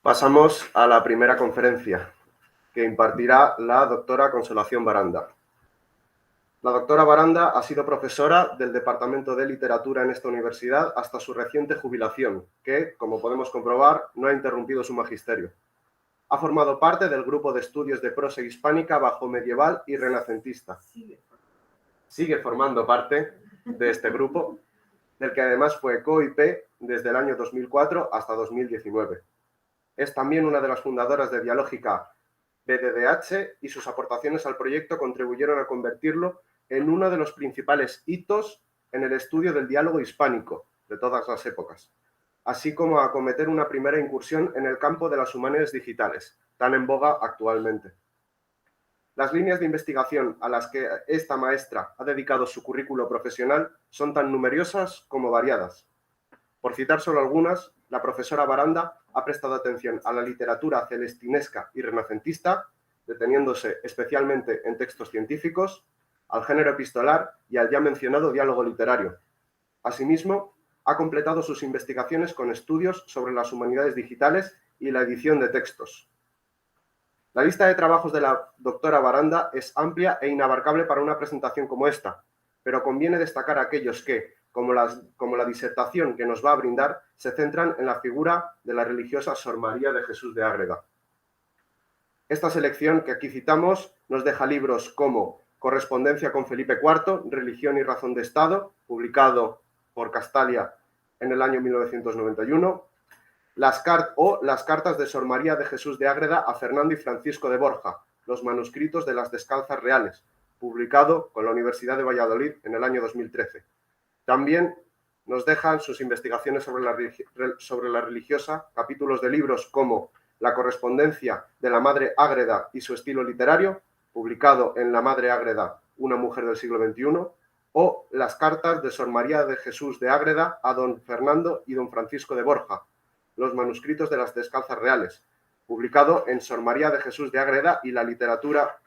Pasamos a la primera conferencia, que impartirá la doctora Consolación Baranda. La doctora Baranda ha sido profesora del Departamento de Literatura en esta universidad hasta su reciente jubilación, que, como podemos comprobar, no ha interrumpido su magisterio. Ha formado parte del grupo de estudios de prosa hispánica bajo medieval y renacentista. Sigue formando parte de este grupo, del que además fue co-IP desde el año 2004 hasta 2019. Es también una de las fundadoras de Dialógica BDDH y sus aportaciones al proyecto contribuyeron a convertirlo en uno de los principales hitos en el estudio del diálogo hispánico de todas las épocas, así como a acometer una primera incursión en el campo de las humanidades digitales, tan en boga actualmente. Las líneas de investigación a las que esta maestra ha dedicado su currículo profesional son tan numerosas como variadas. Por citar solo algunas, la profesora Baranda ha prestado atención a la literatura celestinesca y renacentista, deteniéndose especialmente en textos científicos, al género epistolar y al ya mencionado diálogo literario. Asimismo, ha completado sus investigaciones con estudios sobre las humanidades digitales y la edición de textos. La lista de trabajos de la doctora Baranda es amplia e inabarcable para una presentación como esta, pero conviene destacar aquellos que, como la disertación que nos va a brindar, se centran en la figura de la religiosa Sor María de Jesús de Ágreda. Esta selección que aquí citamos nos deja libros como Correspondencia con Felipe IV, Religión y Razón de Estado, publicado por Castalia en el año 1991, las cartas de Sor María de Jesús de Ágreda a Fernando y Francisco de Borja, los manuscritos de las Descalzas Reales, publicado con la Universidad de Valladolid en el año 2013. También nos dejan sus investigaciones sobre la religiosa, capítulos de libros como La correspondencia de la Madre Ágreda y su estilo literario, publicado en La Madre Ágreda, una mujer del siglo XXI, o las cartas de Sor María de Jesús de Ágreda a don Fernando y don Francisco de Borja, los manuscritos de las Descalzas Reales, publicado en Sor María de Jesús de Ágreda y la literatura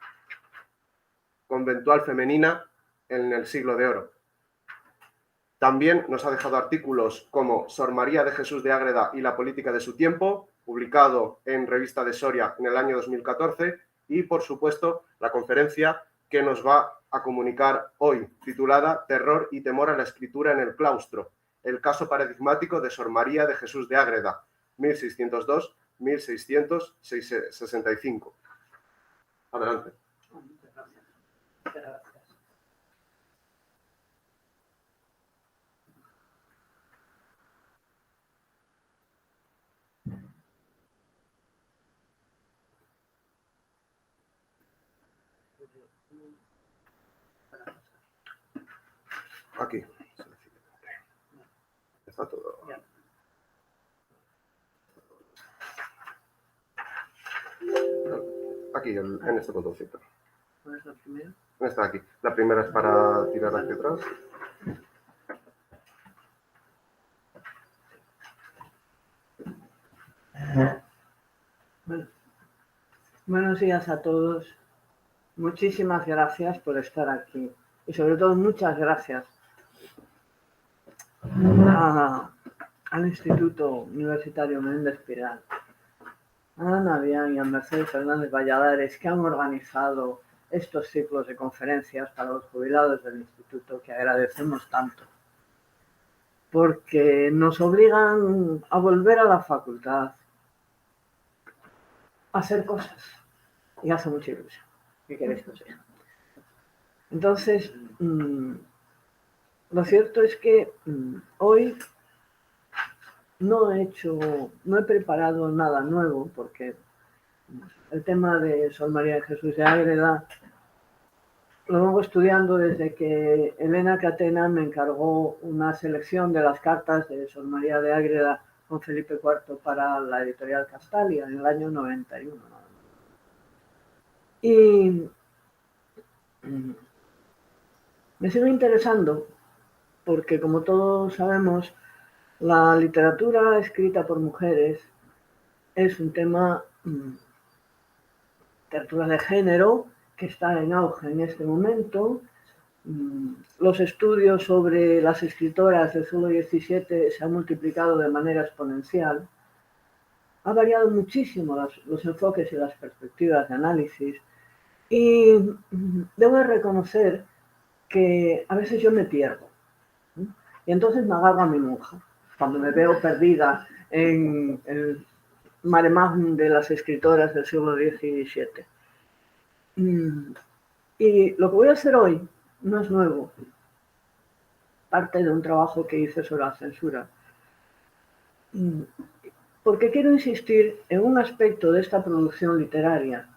conventual femenina en el siglo de oro. También nos ha dejado artículos como Sor María de Jesús de Ágreda y la política de su tiempo, publicado en Revista de Soria en el año 2014, y, por supuesto, la conferencia que nos va a comunicar hoy, titulada Terror y temor a la escritura en el claustro, el caso paradigmático de Sor María de Jesús de Ágreda, 1602-1665. Adelante. Muchas gracias. Muchas gracias. Aquí. Está todo. Aquí, en este botoncito. ¿Cuál es la primera? Está aquí. La primera es para tirar hacia atrás. Bueno, buenos días a todos. Muchísimas gracias por estar aquí. Y sobre todo, muchas gracias al Instituto Universitario Menéndez Pidal, a Ana Bian y a Mercedes Fernández Valladares, que han organizado estos ciclos de conferencias para los jubilados del instituto, que agradecemos tanto, porque nos obligan a volver a la facultad, a hacer cosas, y hace mucha ilusión. ¿Qué queréis que os diga? Entonces, lo cierto es que hoy no he preparado nada nuevo, porque el tema de Sor María de Jesús de Ágreda lo vengo estudiando desde que Elena Catena me encargó una selección de las cartas de Sor María de Ágreda con Felipe IV para la editorial Castalia en el año 91. Y me sigo interesando porque, como todos sabemos, la literatura escrita por mujeres es un tema, literatura de género, que está en auge en este momento. Los estudios sobre las escritoras del siglo XVII se han multiplicado de manera exponencial. ha variado muchísimo los enfoques y las perspectivas de análisis, y debo de reconocer que a veces yo me pierdo, ¿no? Y entonces me agarro a mi monja cuando me veo perdida en el mare magnum de las escritoras del siglo XVII. Y lo que voy a hacer hoy no es nuevo, parte de un trabajo que hice sobre la censura, porque quiero insistir en un aspecto de esta producción literaria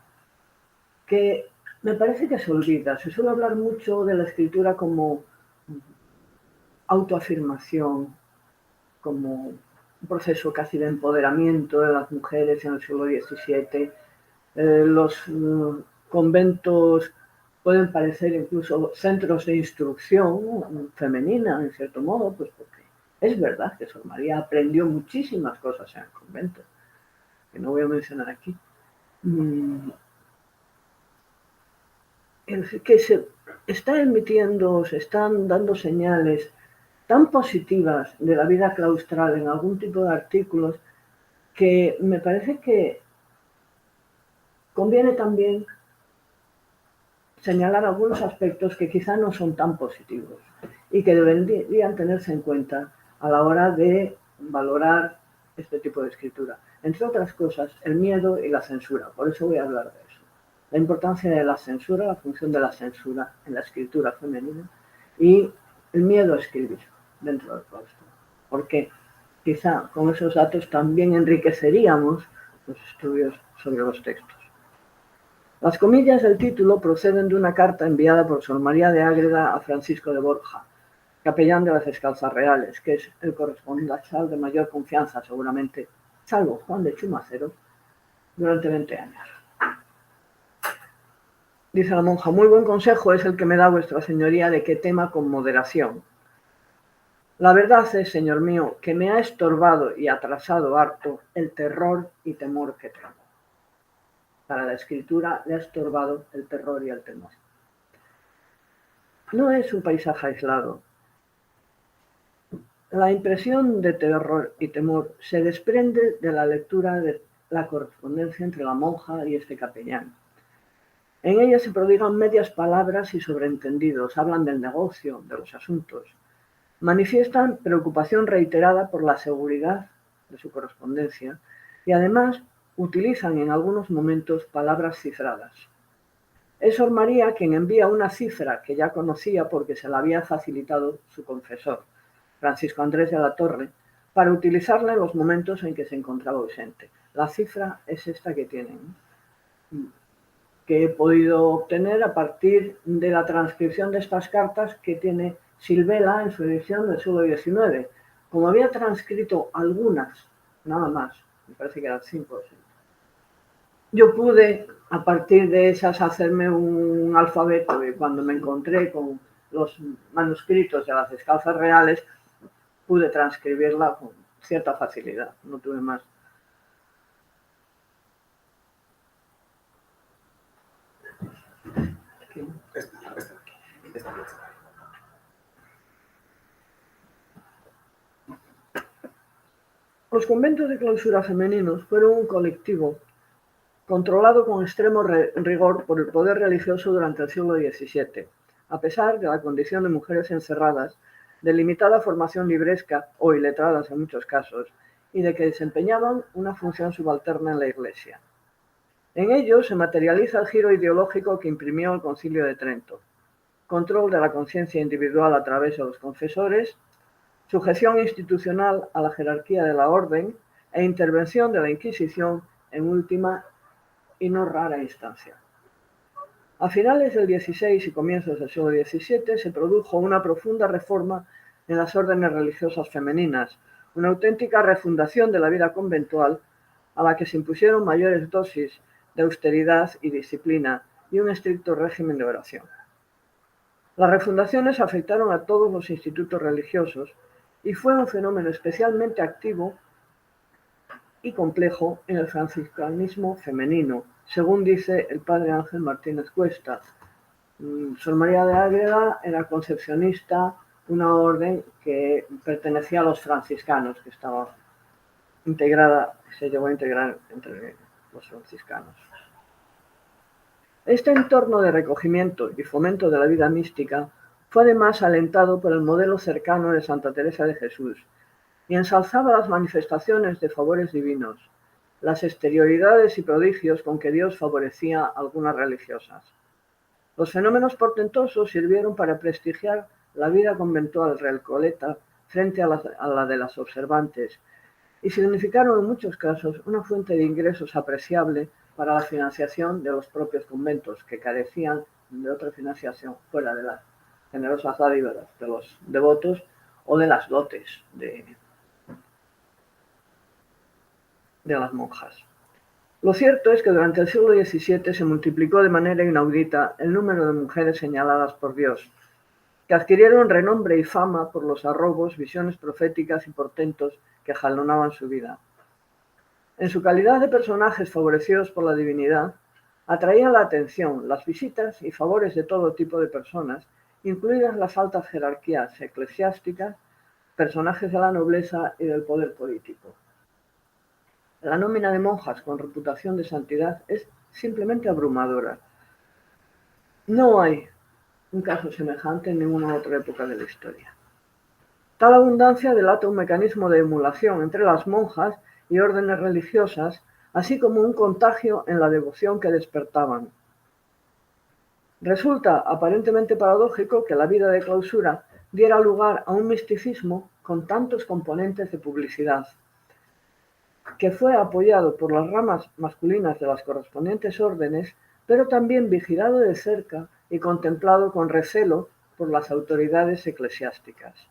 que me parece que se olvida. Se suele hablar mucho de la escritura como autoafirmación, como un proceso casi de empoderamiento de las mujeres en el siglo XVII. Los conventos pueden parecer incluso centros de instrucción femenina, en cierto modo, pues porque es verdad que Sor María aprendió muchísimas cosas en el convento, que no voy a mencionar aquí. Que se está emitiendo, se están dando señales tan positivas de la vida claustral en algún tipo de artículos que me parece que conviene también señalar algunos aspectos que quizá no son tan positivos y que deberían tenerse en cuenta a la hora de valorar este tipo de escritura. Entre otras cosas, el miedo y la censura. Por eso voy a hablar de eso. La importancia de la censura, la función de la censura en la escritura femenina y el miedo a escribir dentro del claustro. Porque quizá con esos datos también enriqueceríamos los estudios sobre los textos. Las comillas del título proceden de una carta enviada por Sor María de Ágreda a Francisco de Borja, capellán de las Descalzas Reales, que es el corresponsal de mayor confianza, seguramente, salvo Juan de Chumacero, durante 20 años. Dice la monja: muy buen consejo es el que me da vuestra señoría de que tema con moderación. La verdad es, señor mío, que me ha estorbado y atrasado harto el terror y temor que tengo. Para la escritura le ha estorbado el terror y el temor. No es un paisaje aislado. La impresión de terror y temor se desprende de la lectura de la correspondencia entre la monja y este capellán. En ella se prodigan medias palabras y sobreentendidos, hablan del negocio, de los asuntos. Manifiestan preocupación reiterada por la seguridad de su correspondencia y además utilizan en algunos momentos palabras cifradas. Es Sor María quien envía una cifra que ya conocía porque se la había facilitado su confesor, Francisco Andrés de la Torre, para utilizarla en los momentos en que se encontraba ausente. La cifra es esta que tienen, que he podido obtener a partir de la transcripción de estas cartas que tiene Silvela en su edición del siglo XIX. Como había transcrito algunas, nada más, me parece que eran 5 o 6, yo pude, a partir de esas, hacerme un alfabeto, y cuando me encontré con los manuscritos de las Descalzas Reales, pude transcribirla con cierta facilidad, no tuve más. Los conventos de clausura femeninos fueron un colectivo controlado con extremo rigor por el poder religioso durante el siglo XVII, a pesar de la condición de mujeres encerradas, de limitada formación libresca o iletradas en muchos casos, y de que desempeñaban una función subalterna en la Iglesia. En ello se materializa el giro ideológico que imprimió el Concilio de Trento: control de la conciencia individual a través de los confesores, sujeción institucional a la jerarquía de la orden e intervención de la Inquisición en última y no rara instancia. A finales del XVI y comienzos del siglo XVII se produjo una profunda reforma en las órdenes religiosas femeninas, una auténtica refundación de la vida conventual a la que se impusieron mayores dosis de austeridad y disciplina y un estricto régimen de oración. Las refundaciones afectaron a todos los institutos religiosos y fue un fenómeno especialmente activo y complejo en el franciscanismo femenino, según dice el padre Ángel Martínez Cuesta. Sor María de Ágreda era concepcionista, una orden que pertenecía a los franciscanos, que estaba se llegó a integrar entre los franciscanos. Este entorno de recogimiento y fomento de la vida mística fue además alentado por el modelo cercano de Santa Teresa de Jesús y ensalzaba las manifestaciones de favores divinos, las exterioridades y prodigios con que Dios favorecía a algunas religiosas. Los fenómenos portentosos sirvieron para prestigiar la vida conventual recoleta frente a la de las observantes y significaron en muchos casos una fuente de ingresos apreciable para la financiación de los propios conventos, que carecían de otra financiación fuera de las generosas dádivas de los devotos o de las dotes de las monjas. Lo cierto es que durante el siglo XVII se multiplicó de manera inaudita el número de mujeres señaladas por Dios, que adquirieron renombre y fama por los arrobos, visiones proféticas y portentos que jalonaban su vida. En su calidad de personajes favorecidos por la divinidad, atraían la atención las visitas y favores de todo tipo de personas, incluidas las altas jerarquías eclesiásticas, personajes de la nobleza y del poder político. La nómina de monjas con reputación de santidad es simplemente abrumadora. No hay un caso semejante en ninguna otra época de la historia. Tal abundancia delata un mecanismo de emulación entre las monjas y órdenes religiosas, así como un contagio en la devoción que despertaban. Resulta aparentemente paradójico que la vida de clausura diera lugar a un misticismo con tantos componentes de publicidad, que fue apoyado por las ramas masculinas de las correspondientes órdenes, pero también vigilado de cerca y contemplado con recelo por las autoridades eclesiásticas.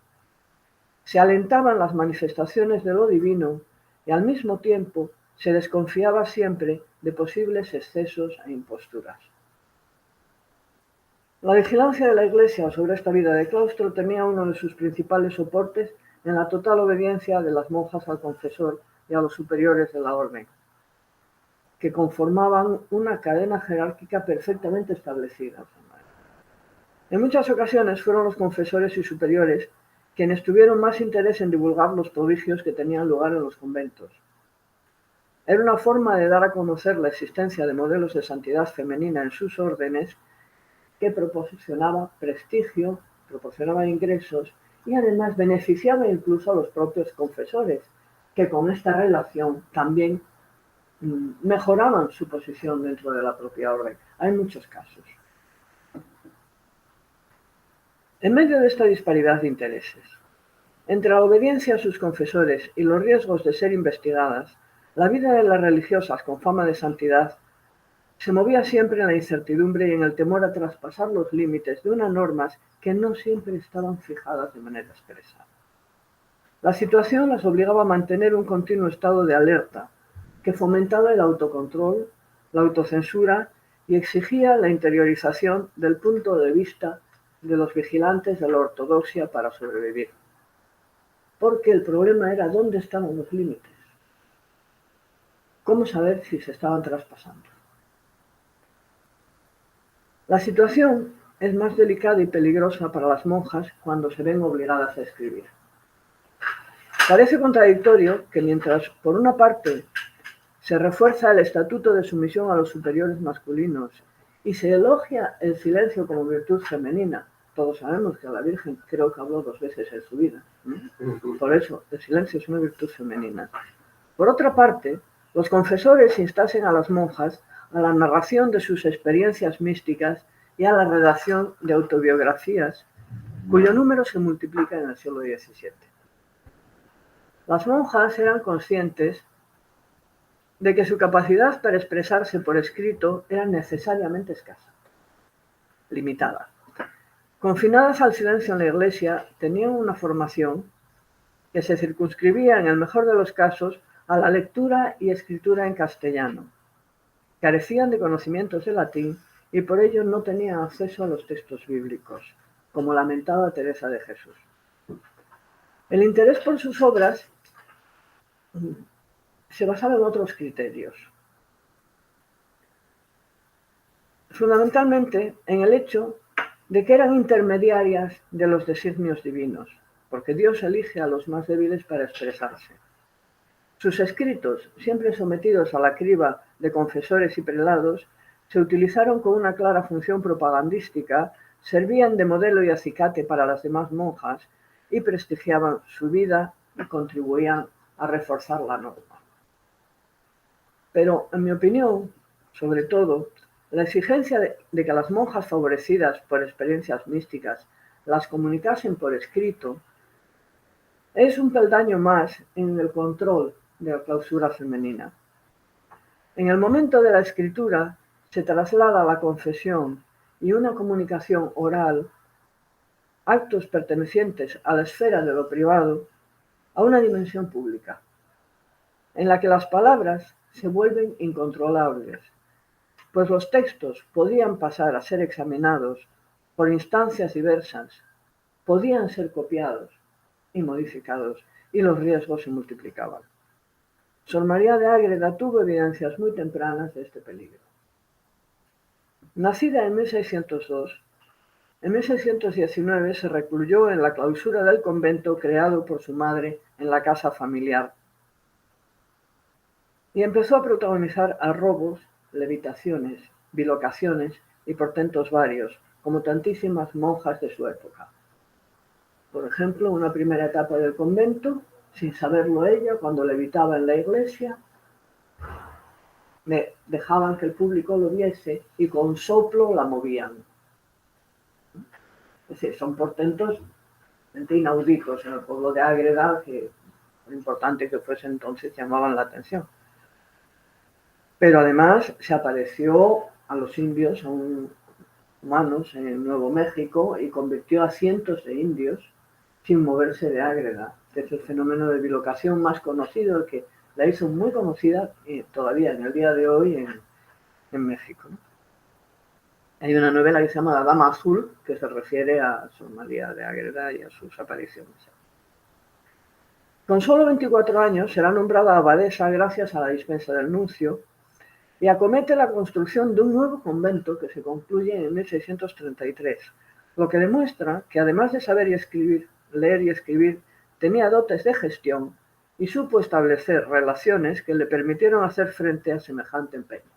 Se alentaban las manifestaciones de lo divino y al mismo tiempo se desconfiaba siempre de posibles excesos e imposturas. La vigilancia de la Iglesia sobre esta vida de claustro tenía uno de sus principales soportes en la total obediencia de las monjas al confesor y a los superiores de la orden, que conformaban una cadena jerárquica perfectamente establecida. En muchas ocasiones fueron los confesores y superiores quienes tuvieron más interés en divulgar los prodigios que tenían lugar en los conventos. Era una forma de dar a conocer la existencia de modelos de santidad femenina en sus órdenes que proporcionaba prestigio, proporcionaba ingresos y además beneficiaba incluso a los propios confesores, que con esta relación también mejoraban su posición dentro de la propia orden. Hay muchos casos. En medio de esta disparidad de intereses, entre la obediencia a sus confesores y los riesgos de ser investigadas, la vida de las religiosas con fama de santidad se movía siempre en la incertidumbre y en el temor a traspasar los límites de unas normas que no siempre estaban fijadas de manera expresa. La situación las obligaba a mantener un continuo estado de alerta, que fomentaba el autocontrol, la autocensura y exigía la interiorización del punto de vista de los vigilantes de la ortodoxia para sobrevivir. Porque el problema era dónde estaban los límites. ¿Cómo saber si se estaban traspasando? La situación es más delicada y peligrosa para las monjas cuando se ven obligadas a escribir. Parece contradictorio que mientras, por una parte, se refuerza el estatuto de sumisión a los superiores masculinos y se elogia el silencio como virtud femenina. Todos sabemos que la Virgen creo que habló 2 veces en su vida. Por eso, el silencio es una virtud femenina. Por otra parte, los confesores instasen a las monjas a la narración de sus experiencias místicas y a la redacción de autobiografías, cuyo número se multiplica en el siglo XVII. Las monjas eran conscientes de que su capacidad para expresarse por escrito era necesariamente escasa, limitada. Confinadas al silencio en la Iglesia, tenían una formación que se circunscribía, en el mejor de los casos, a la lectura y escritura en castellano. Carecían de conocimientos de latín y por ello no tenían acceso a los textos bíblicos, como lamentaba Teresa de Jesús. El interés por sus obras se basaba en otros criterios. Fundamentalmente en el hecho de que eran intermediarias de los designios divinos, porque Dios elige a los más débiles para expresarse. Sus escritos, siempre sometidos a la criba de confesores y prelados, se utilizaron con una clara función propagandística, servían de modelo y acicate para las demás monjas y prestigiaban su vida y contribuían a reforzar la norma. Pero, en mi opinión, sobre todo, la exigencia de que las monjas favorecidas por experiencias místicas las comunicasen por escrito es un peldaño más en el control de la clausura femenina. En el momento de la escritura se traslada la confesión y una comunicación oral, actos pertenecientes a la esfera de lo privado, a una dimensión pública, en la que las palabras se vuelven incontrolables, pues los textos podían pasar a ser examinados por instancias diversas, podían ser copiados y modificados, y los riesgos se multiplicaban. Sor María de Ágreda tuvo evidencias muy tempranas de este peligro. Nacida en 1602, en 1619 se recluyó en la clausura del convento creado por su madre en la casa familiar y empezó a protagonizar arrobos, levitaciones, bilocaciones y portentos varios, como tantísimas monjas de su época. Por ejemplo, una primera etapa del convento, sin saberlo ella, cuando levitaba en la iglesia, dejaban que el público lo viese y con soplo la movían. Es decir, son portentos inauditos en el pueblo de Ágreda, que lo importante que fuese entonces llamaban la atención. Pero además se apareció a los indios, a humanos en Nuevo México, y convirtió a cientos de indios sin moverse de Ágreda. Es el fenómeno de bilocación más conocido, el que la hizo muy conocida todavía en el día de hoy en México, ¿no? Hay una novela que se llama La Dama Azul, que se refiere a Sor María de Ágreda y a sus apariciones. Con solo 24 años será nombrada abadesa gracias a la dispensa del nuncio y acomete la construcción de un nuevo convento que se concluye en 1633, lo que demuestra que además de saber y escribir, leer y escribir, tenía dotes de gestión y supo establecer relaciones que le permitieron hacer frente a semejante empeño.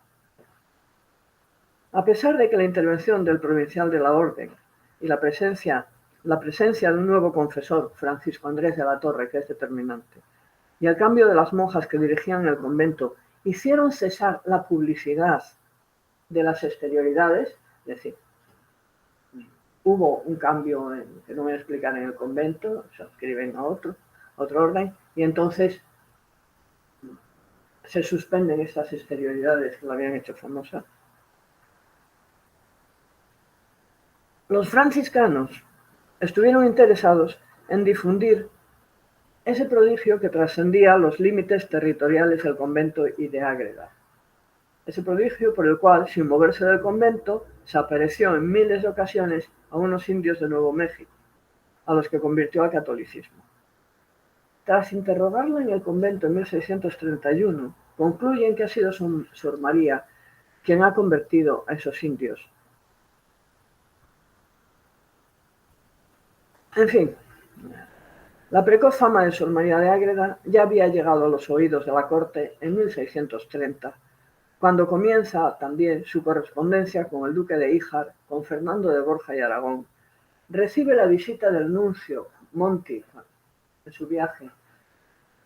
A pesar de que la intervención del provincial de la Orden y la presencia de un nuevo confesor, Francisco Andrés de la Torre, que es determinante, y el cambio de las monjas que dirigían el convento, hicieron cesar la publicidad de las exterioridades, es decir, hubo un cambio que no voy a explicar en el convento, se adscriben a otro orden, y entonces se suspenden estas exterioridades que la habían hecho famosa. Los franciscanos estuvieron interesados en difundir ese prodigio que trascendía los límites territoriales del convento y de Ágreda. Ese prodigio por el cual, sin moverse del convento, se apareció en miles de ocasiones a unos indios de Nuevo México, a los que convirtió al catolicismo. Tras interrogarla en el convento en 1631, concluyen que ha sido Sor María quien ha convertido a esos indios. En fin, la precoz fama de Sor María de Ágreda ya había llegado a los oídos de la corte en 1630, cuando comienza también su correspondencia con el duque de Híjar, con Fernando de Borja y Aragón. Recibe la visita del nuncio Monti en su viaje,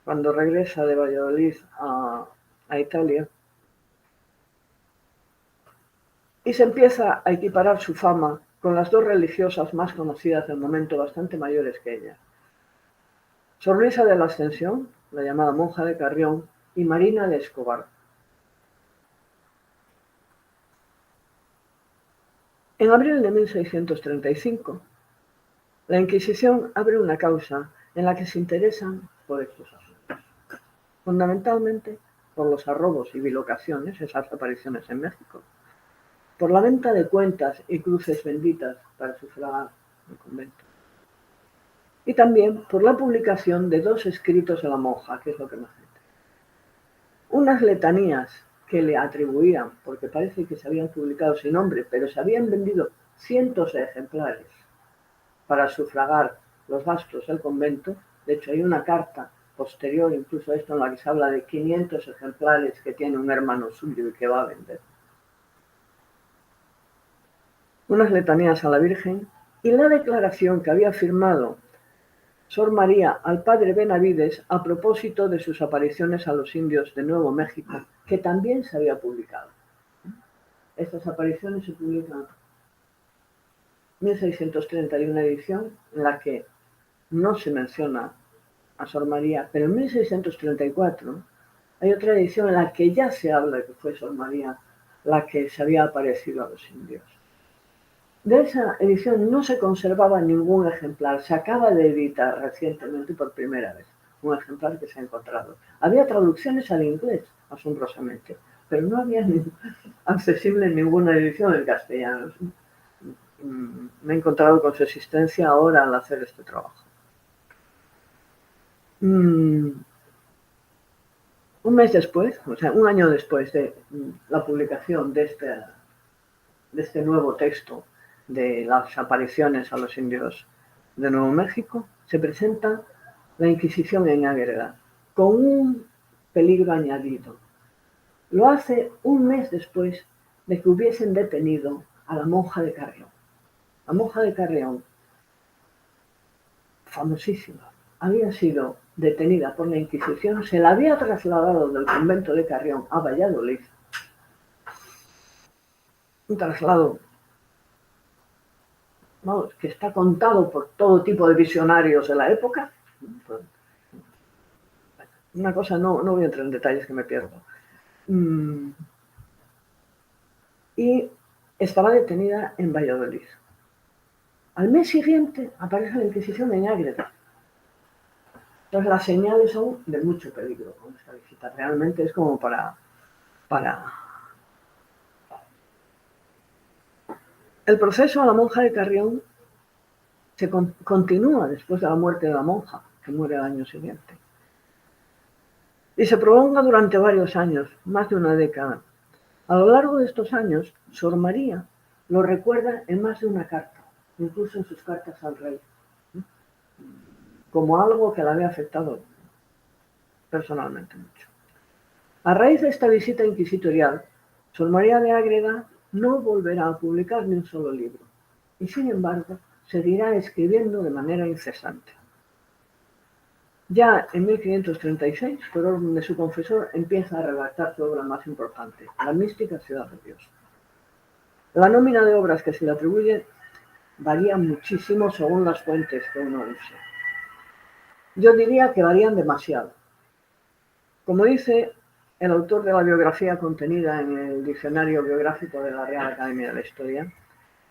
cuando regresa de Valladolid a Italia, y se empieza a equiparar su fama con las dos religiosas más conocidas del momento, bastante mayores que ella. Sor Luisa de la Ascensión, la llamada monja de Carrión, y Marina de Escobar. En abril de 1635, la Inquisición abre una causa en la que se interesan por estos asuntos, fundamentalmente por los arrobos y bilocaciones, esas apariciones en México, por la venta de cuentas y cruces benditas para sufragar el convento, y también por la publicación de dos escritos de la monja, que es lo que más interesa. Unas letanías que le atribuían, porque parece que se habían publicado sin nombre, pero se habían vendido cientos de ejemplares para sufragar los gastos del convento. De hecho, hay una carta posterior incluso a esto, en la que se habla de 500 ejemplares que tiene un hermano suyo y que va a vender. Unas letanías a la Virgen y la declaración que había firmado Sor María al padre Benavides a propósito de sus apariciones a los indios de Nuevo México, que también se había publicado. Estas apariciones se publican en 1631 edición, en la que no se menciona a Sor María, pero en 1634 hay otra edición en la que ya se habla de que fue Sor María la que se había aparecido a los indios. De esa edición no se conservaba ningún ejemplar, se acaba de editar recientemente por primera vez, un ejemplar que se ha encontrado. Había traducciones al inglés, asombrosamente, pero no había accesible ninguna edición en castellano. Me he encontrado con su existencia ahora al hacer este trabajo. Un mes después, o sea, un año después de la publicación de este nuevo texto de las apariciones a los indios de Nuevo México, se presenta la Inquisición en Ágreda, con un peligro añadido. Lo hace un mes después de que hubiesen detenido a la monja de Carrión. La monja de Carrión, famosísima, había sido detenida por la Inquisición, se la había trasladado del convento de Carrión a Valladolid. Un traslado, vamos, que está contado por todo tipo de visionarios de la época. Una cosa, no voy a entrar en detalles que me pierdo. Y estaba detenida en Valladolid. Al mes siguiente aparece la Inquisición en Ágreda. Entonces las señales son de mucho peligro con esta visita. Realmente es como para... El proceso a la monja de Carrión se continúa después de la muerte de la monja, que muere al año siguiente. Y se prolonga durante varios años, más de una década. A lo largo de estos años, Sor María lo recuerda en más de una carta, incluso en sus cartas al rey, como algo que la había afectado personalmente mucho. A raíz de esta visita inquisitorial, Sor María de Ágreda no volverá a publicar ni un solo libro, y sin embargo seguirá escribiendo de manera incesante. Ya en 1536, por orden de su confesor, empieza a redactar su obra más importante, La mística ciudad de Dios. La nómina de obras que se le atribuye varía muchísimo según las fuentes que uno use. Yo diría que varían demasiado. Como dice el autor de la biografía contenida en el Diccionario Biográfico de la Real Academia de la Historia,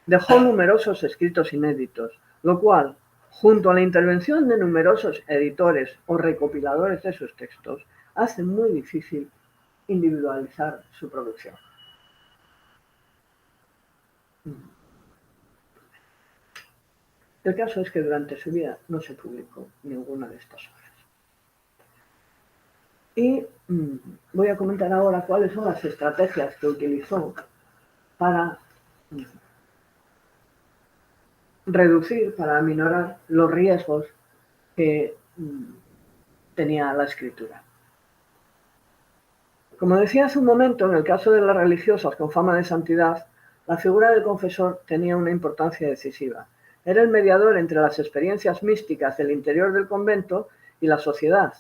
dejó numerosos escritos inéditos, lo cual, junto a la intervención de numerosos editores o recopiladores de sus textos, hace muy difícil individualizar su producción. El caso es que durante su vida no se publicó ninguna de estas obras. Y voy a comentar ahora cuáles son las estrategias que utilizó para reducir, para aminorar los riesgos que tenía la escritura. Como decía hace un momento, en el caso de las religiosas con fama de santidad, la figura del confesor tenía una importancia decisiva. Era el mediador entre las experiencias místicas del interior del convento y la sociedad.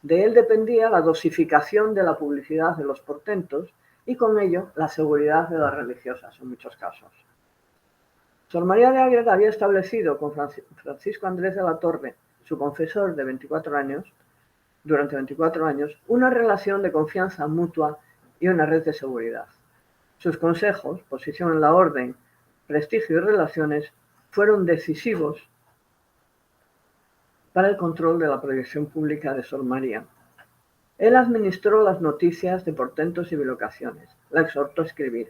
De él dependía la dosificación de la publicidad de los portentos y con ello la seguridad de las religiosas en muchos casos. Sor María de Ágreda había establecido con Francisco Andrés de la Torre, su confesor de 24 años, durante 24 años, una relación de confianza mutua y una red de seguridad. Sus consejos, posición en la orden, prestigio y relaciones fueron decisivos para el control de la proyección pública de Sor María. Él administró las noticias de portentos y bilocaciones, la exhortó a escribir,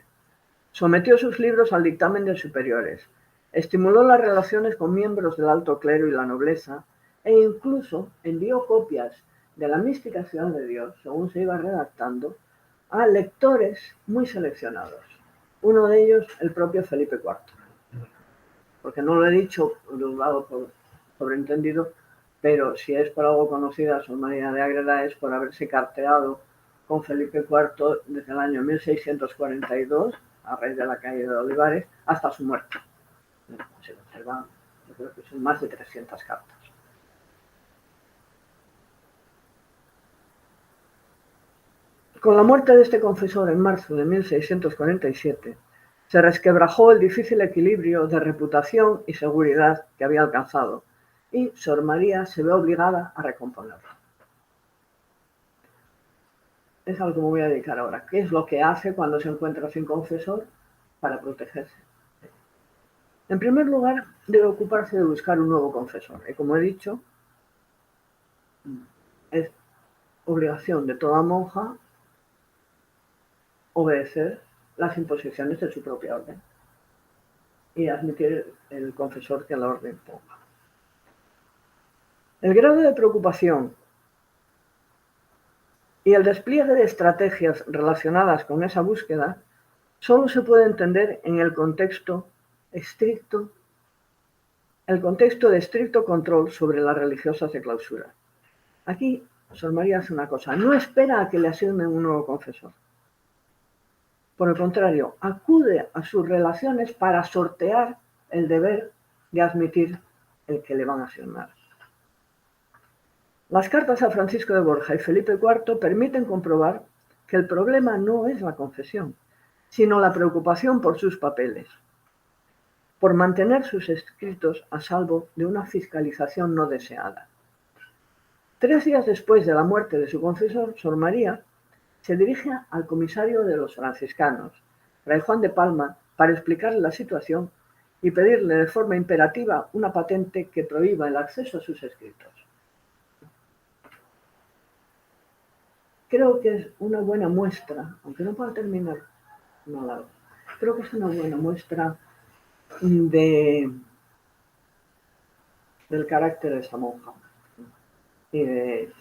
sometió sus libros al dictamen de superiores, estimuló las relaciones con miembros del alto clero y la nobleza e incluso envió copias de la mística ciudad de Dios, según se iba redactando, a lectores muy seleccionados. Uno de ellos, el propio Felipe IV. Porque no lo he dicho, lo he dado por sobreentendido, pero si es por algo conocida, Sor María de Ágreda es por haberse carteado con Felipe IV desde el año 1642, a raíz de la caída de Olivares, hasta su muerte. Se observan, yo creo que son más de 300 cartas. Con la muerte de este confesor en marzo de 1647, se resquebrajó el difícil equilibrio de reputación y seguridad que había alcanzado, y Sor María se ve obligada a recomponerlo. Es algo que me voy a dedicar ahora. ¿Qué es lo que hace cuando se encuentra sin confesor para protegerse? En primer lugar, debe ocuparse de buscar un nuevo confesor. Y como he dicho, es obligación de toda monja obedecer las imposiciones de su propia orden y admitir el confesor que la orden ponga. El grado de preocupación y el despliegue de estrategias relacionadas con esa búsqueda solo se puede entender en el contexto de estricto control sobre las religiosas de clausura. Aquí, Sor María hace una cosa, no espera a que le asignen un nuevo confesor. Por el contrario, acude a sus relaciones para sortear el deber de admitir el que le van a asignar. Las cartas a Francisco de Borja y Felipe IV permiten comprobar que el problema no es la confesión, sino la preocupación por sus papeles, por mantener sus escritos a salvo de una fiscalización no deseada. 3 días después de la muerte de su confesor, Sor María se dirige al comisario de los franciscanos, Fray Juan de Palma, para explicarle la situación y pedirle de forma imperativa una patente que prohíba el acceso a sus escritos. Creo que es una buena muestra, aunque no pueda terminar, creo que es una buena muestra del carácter de esa monja y de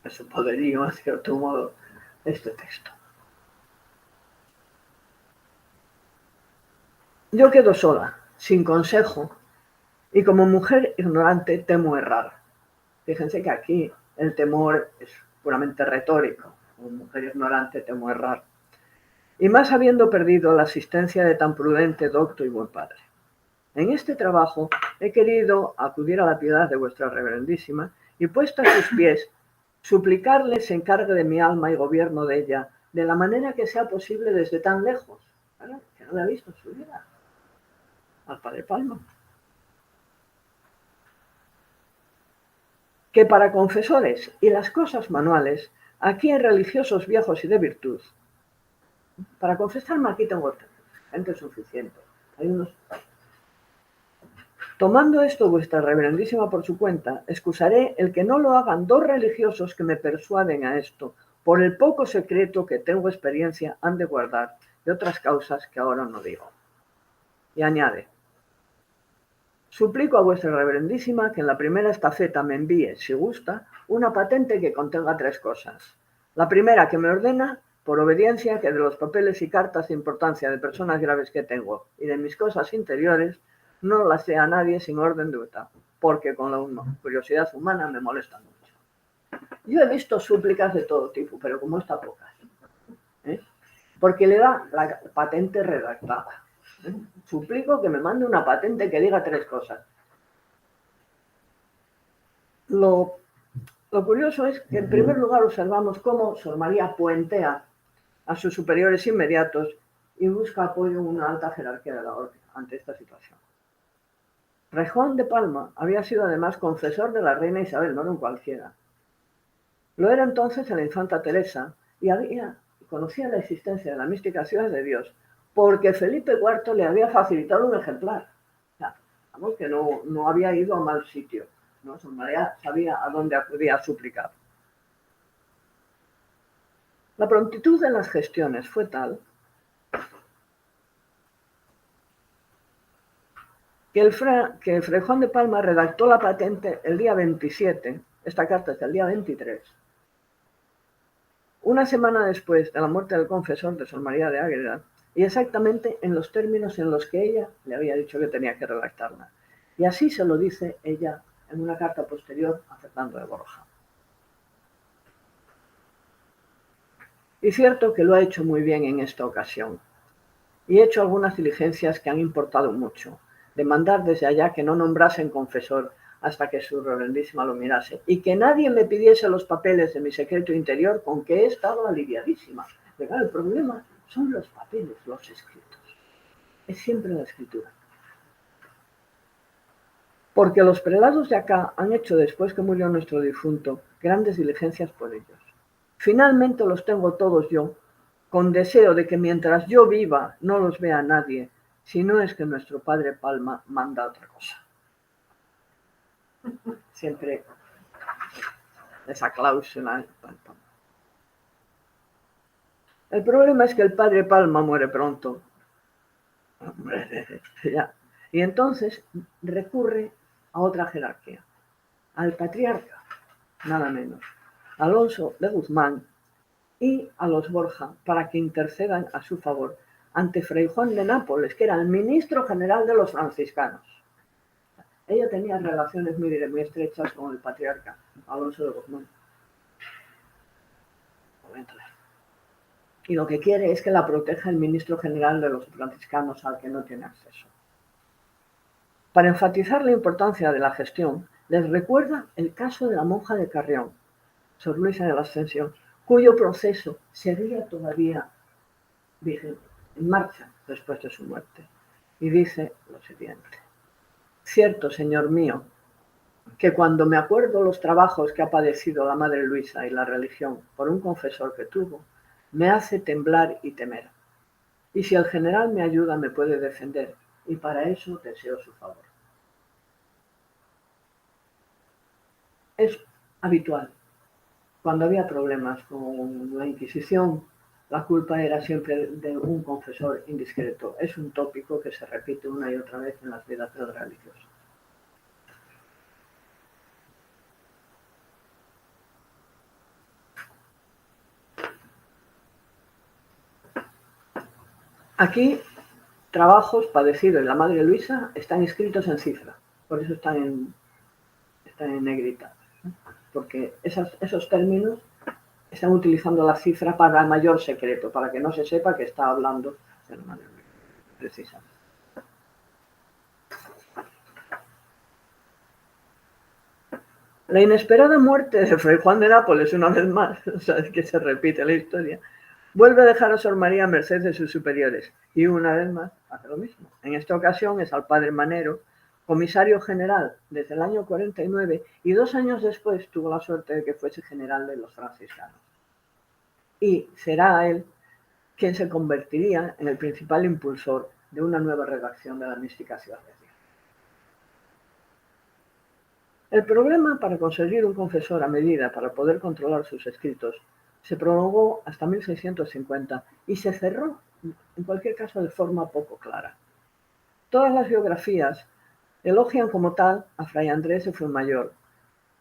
su poderío, en cierto modo, este texto. Yo quedo sola, sin consejo, y como mujer ignorante temo errar. Fíjense que aquí el temor es puramente retórico. Como mujer ignorante temo errar. Y más habiendo perdido la asistencia de tan prudente, docto y buen padre. En este trabajo he querido acudir a la piedad de vuestra reverendísima y puesta a sus pies, suplicarle se encargue de mi alma y gobierno de ella, de la manera que sea posible desde tan lejos. Claro, que no la ha visto en su vida. Al padre Palma. Que para confesores y las cosas manuales, aquí hay religiosos viejos y de virtud. Para confesarme aquí tengo gente suficiente. Hay unos... Tomando esto vuestra reverendísima por su cuenta, excusaré el que no lo hagan 2 religiosos que me persuaden a esto, por el poco secreto que tengo experiencia han de guardar de otras causas que ahora no digo. Y añade, suplico a vuestra reverendísima que en la primera estafeta me envíe, si gusta, una patente que contenga 3 cosas. La primera, que me ordena, por obediencia, que de los papeles y cartas de importancia de personas graves que tengo y de mis cosas interiores, no las dé a nadie sin orden de UTA, porque con la curiosidad humana me molesta mucho. Yo he visto súplicas de todo tipo, pero como esta pocas. Porque le da la patente redactada. Suplico que me mande una patente que diga 3 cosas. Lo curioso es que en primer lugar observamos cómo Sor María puentea a sus superiores inmediatos y busca apoyo en una alta jerarquía de la orden ante esta situación. Fray Juan de Palma había sido además confesor de la reina Isabel, no era un cualquiera. Lo era entonces en la infanta Teresa y conocía la existencia de la mística Ciudad de Dios porque Felipe IV le había facilitado un ejemplar. O sea, vamos, que no había ido a mal sitio, ¿no? Sor María sabía a dónde acudía a suplicar. La prontitud de las gestiones fue tal que Fray Juan de Palma redactó la patente el día 27, esta carta es del día 23, una semana después de la muerte del confesor de Sor María de Ágreda, y exactamente en los términos en los que ella le había dicho que tenía que redactarla. Y así se lo dice ella en una carta posterior a Fernando de Borja. Y cierto que lo ha hecho muy bien en esta ocasión. Y he hecho algunas diligencias que han importado mucho, de mandar desde allá que no nombrasen confesor hasta que su reverendísima lo mirase, y que nadie me pidiese los papeles de mi secreto interior, con que he estado aliviadísima. Pero el problema son los papeles, los escritos. Es siempre la escritura. Porque los prelados de acá han hecho, después que murió nuestro difunto, grandes diligencias por ellos. Finalmente los tengo todos yo, con deseo de que mientras yo viva no los vea nadie, si no es que nuestro padre Palma manda otra cosa. Siempre esa cláusula. El problema es que el padre Palma muere pronto. Y entonces recurre a otra jerarquía, al patriarca, nada menos, Alonso de Guzmán, y a los Borja, para que intercedan a su favor ante Fray Juan de Nápoles, que era el ministro general de los franciscanos. Ella tenía relaciones muy estrechas con el patriarca Alonso de Guzmán. Y lo que quiere es que la proteja el ministro general de los franciscanos, al que no tiene acceso. Para enfatizar la importancia de la gestión, les recuerda el caso de la monja de Carrión, Sor Luisa de la Ascensión, cuyo proceso seguía todavía en marcha después de su muerte. Y dice lo siguiente: cierto, señor mío, que cuando me acuerdo los trabajos que ha padecido la Madre Luisa y la religión por un confesor que tuvo, me hace temblar y temer. Y si el general me ayuda, me puede defender, y para eso deseo su favor. Es habitual. Cuando había problemas con la Inquisición, la culpa era siempre de un confesor indiscreto. Es un tópico que se repite una y otra vez en las vidas del religioso. Aquí, trabajos padecidos de la Madre Luisa están escritos en cifra, por eso están en negrita, ¿no? Porque esos términos están utilizando la cifra para mayor secreto, para que no se sepa que está hablando de la Madre Luisa, precisamente. La inesperada muerte de Fray Juan de Nápoles, una vez más, sabes que se repite la historia, vuelve a dejar a Sor María a merced de sus superiores y una vez más hace lo mismo. En esta ocasión es al padre Manero, comisario general desde el año 49, y 2 años después tuvo la suerte de que fuese general de los franciscanos. Y será a él quien se convertiría en el principal impulsor de una nueva redacción de la mística ciudad de Dios. El problema para conseguir un confesor a medida para poder controlar sus escritos se prolongó hasta 1650 y se cerró, en cualquier caso, de forma poco clara. Todas las biografías elogian como tal a Fray Andrés de Fuenmayor,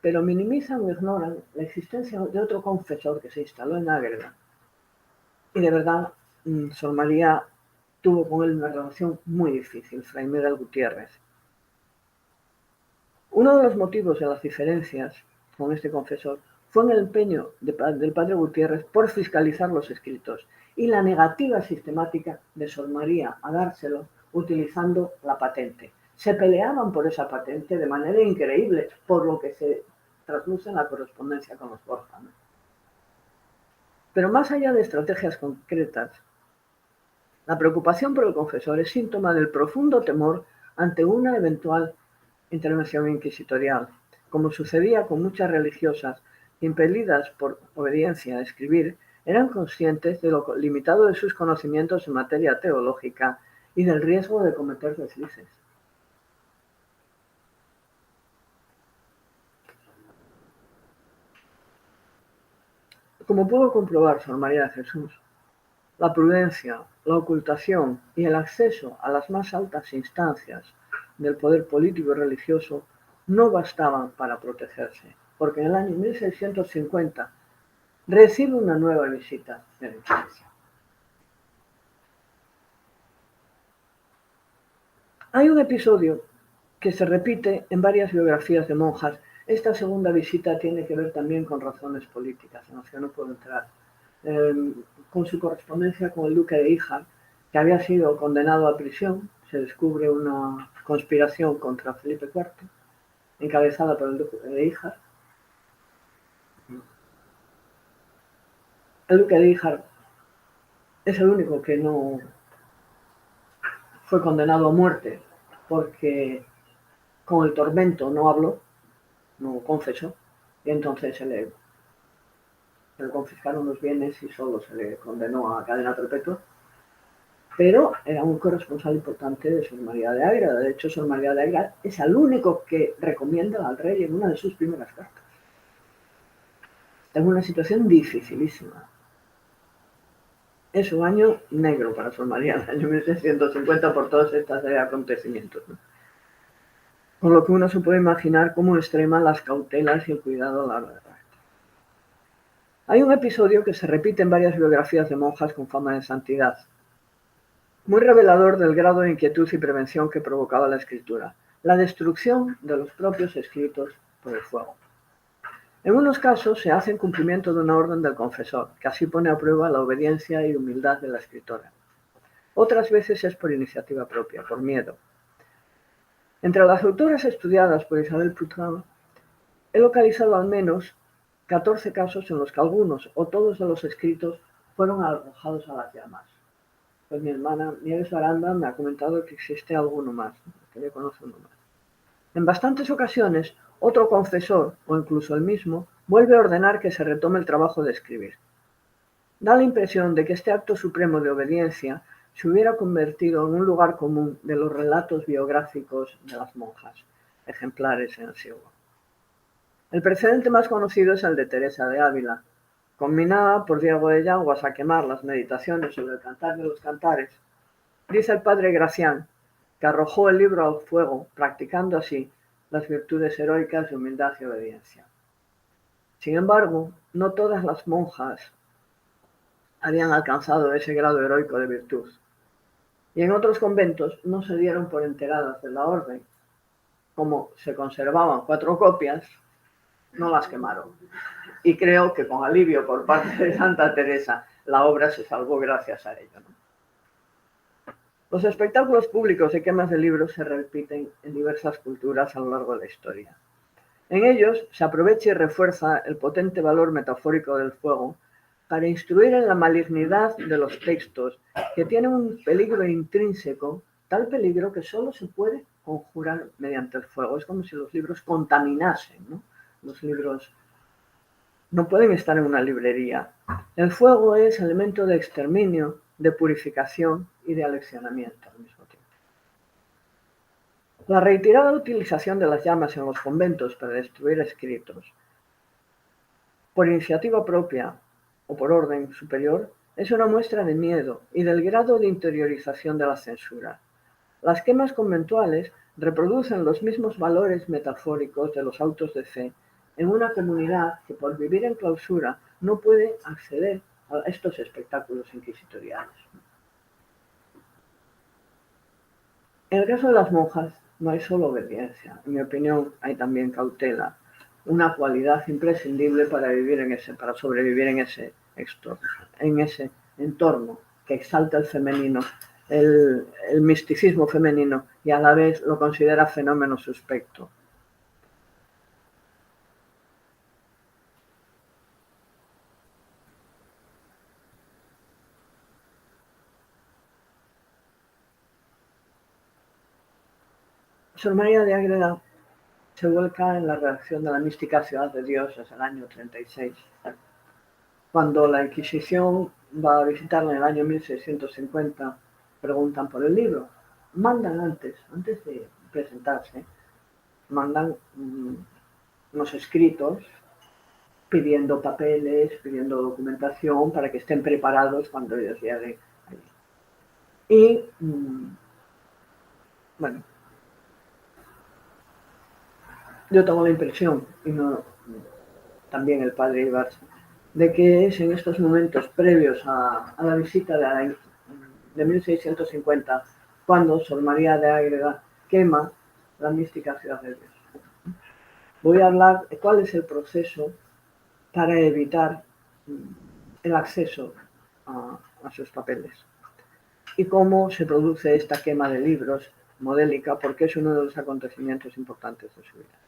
pero minimizan o ignoran la existencia de otro confesor que se instaló en Ágreda. Y de verdad, Sor María tuvo con él una relación muy difícil, Fray Miguel Gutiérrez. Uno de los motivos de las diferencias con este confesor fue en el empeño del padre Gutiérrez por fiscalizar los escritos y la negativa sistemática de Sor María a dárselo utilizando la patente. Se peleaban por esa patente de manera increíble, por lo que se trasluce en la correspondencia con los Borja, ¿no? Pero más allá de estrategias concretas, la preocupación por el confesor es síntoma del profundo temor ante una eventual intervención inquisitorial, como sucedía con muchas religiosas que, impelidas por obediencia a escribir, eran conscientes de lo limitado de sus conocimientos en materia teológica y del riesgo de cometer deslices. Como pudo comprobar Sor María de Jesús, la prudencia, la ocultación y el acceso a las más altas instancias del poder político y religioso no bastaban para protegerse, porque en el año 1650 recibe una nueva visita de la Inquisición. Hay un episodio que se repite en varias biografías de monjas. Esta segunda visita tiene que ver también con razones políticas, en las que no puedo entrar, con su correspondencia con el duque de Híjar, que había sido condenado a prisión. Se descubre una conspiración contra Felipe IV, encabezada por el duque de Híjar. El duque de Híjar es el único que no fue condenado a muerte, porque con el tormento no habló, no confesó, y entonces se le confiscaron los bienes y solo se le condenó a cadena perpetua. Pero era un corresponsal importante de Sor María de Ágreda. De hecho, Sor María de Ágreda es el único que recomienda al rey en una de sus primeras cartas. Está en una situación dificilísima. Es un año negro para Sor María, el año 1650, por todos estos acontecimientos, ¿no? Con lo que uno se puede imaginar cómo extreman las cautelas y el cuidado a la hora de redactar. Hay un episodio que se repite en varias biografías de monjas con fama de santidad, muy revelador del grado de inquietud y prevención que provocaba la escritura: la destrucción de los propios escritos por el fuego. En unos casos se hace en cumplimiento de una orden del confesor, que así pone a prueba la obediencia y humildad de la escritora. Otras veces es por iniciativa propia, por miedo. Entre las autoras estudiadas por Isabel Putrava, he localizado al menos 14 casos en los que algunos o todos de los escritos fueron arrojados a las llamas. Pues mi hermana Nieves Baranda me ha comentado que existe alguno más, que le conoce uno más. En bastantes ocasiones, otro confesor, o incluso el mismo, vuelve a ordenar que se retome el trabajo de escribir. Da la impresión de que este acto supremo de obediencia se hubiera convertido en un lugar común de los relatos biográficos de las monjas, ejemplares en el siglo. El precedente más conocido es el de Teresa de Ávila, conminada por Diego de Yanguas a quemar las meditaciones sobre el Cantar de los Cantares. Dice el padre Gracián que arrojó el libro al fuego, practicando así las virtudes heroicas de humildad y obediencia. Sin embargo, no todas las monjas habían alcanzado ese grado heroico de virtud, y en otros conventos no se dieron por enteradas de la orden. Como se conservaban 4 copias, no las quemaron. Y creo que con alivio por parte de Santa Teresa, la obra se salvó gracias a ello, ¿no? Los espectáculos públicos de quemas de libros se repiten en diversas culturas a lo largo de la historia. En ellos se aprovecha y refuerza el potente valor metafórico del fuego para instruir en la malignidad de los textos, que tienen un peligro intrínseco, tal peligro que solo se puede conjurar mediante el fuego. Es como si los libros contaminasen, ¿no? Los libros no pueden estar en una librería. El fuego es elemento de exterminio, de purificación y de aleccionamiento al mismo tiempo. La reiterada utilización de las llamas en los conventos para destruir escritos, por iniciativa propia o por orden superior, es una muestra de miedo y del grado de interiorización de la censura. Las quemas conventuales reproducen los mismos valores metafóricos de los autos de fe en una comunidad que, por vivir en clausura, no puede acceder a estos espectáculos inquisitoriales. En el caso de las monjas, no hay solo obediencia. En mi opinión, hay también cautela, una cualidad imprescindible para sobrevivir en ese entorno que exalta el femenino, el misticismo femenino, y a la vez lo considera fenómeno suspecto. Sor María de Ágreda se vuelca en la redacción de la mística Ciudad de Dios desde el año 36. Cuando la Inquisición va a visitarla en el año 1650, preguntan por el libro. Mandan antes de presentarse, mandan unos escritos pidiendo papeles, pidiendo documentación para que estén preparados cuando ellos lleguen allí. Y, bueno, yo tengo la impresión, y no, también el padre Ibarza, de que es en estos momentos previos a la visita de 1650 cuando Sor María de Ágreda quema la mística ciudad de Dios. Voy a hablar de cuál es el proceso para evitar el acceso a sus papeles y cómo se produce esta quema de libros modélica, porque es uno de los acontecimientos importantes de su vida.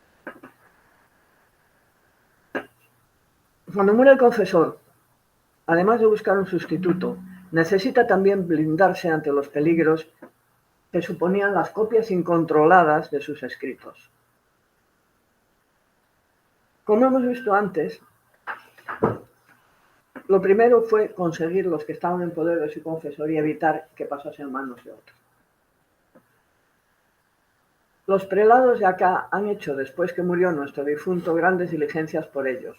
Cuando muere el confesor, además de buscar un sustituto, necesita también blindarse ante los peligros que suponían las copias incontroladas de sus escritos. Como hemos visto antes, lo primero fue conseguir los que estaban en poder de su confesor y evitar que pasase en manos de otros. Los prelados de acá han hecho, después que murió nuestro difunto, grandes diligencias por ellos.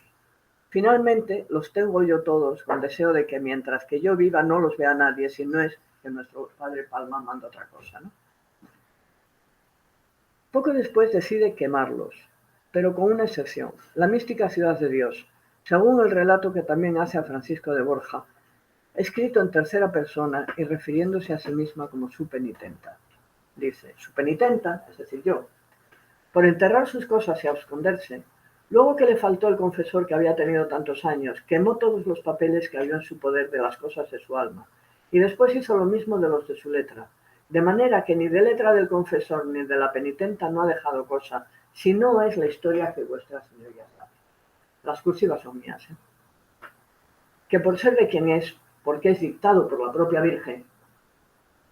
Finalmente, los tengo yo todos con deseo de que mientras que yo viva no los vea nadie, si no es que nuestro padre Palma manda otra cosa, ¿no? Poco después decide quemarlos, pero con una excepción, la mística ciudad de Dios, según el relato que también hace a Francisco de Borja, escrito en tercera persona y refiriéndose a sí misma como su penitenta. Dice, su penitenta, es decir, yo, por enterrar sus cosas y esconderse, luego que le faltó el confesor que había tenido tantos años, quemó todos los papeles que había en su poder de las cosas de su alma, y después hizo lo mismo de los de su letra, de manera que ni de letra del confesor ni de la penitenta no ha dejado cosa, si no es la historia que vuestras señorías saben. Las cursivas son mías, que por ser de quien es, porque es dictado por la propia Virgen,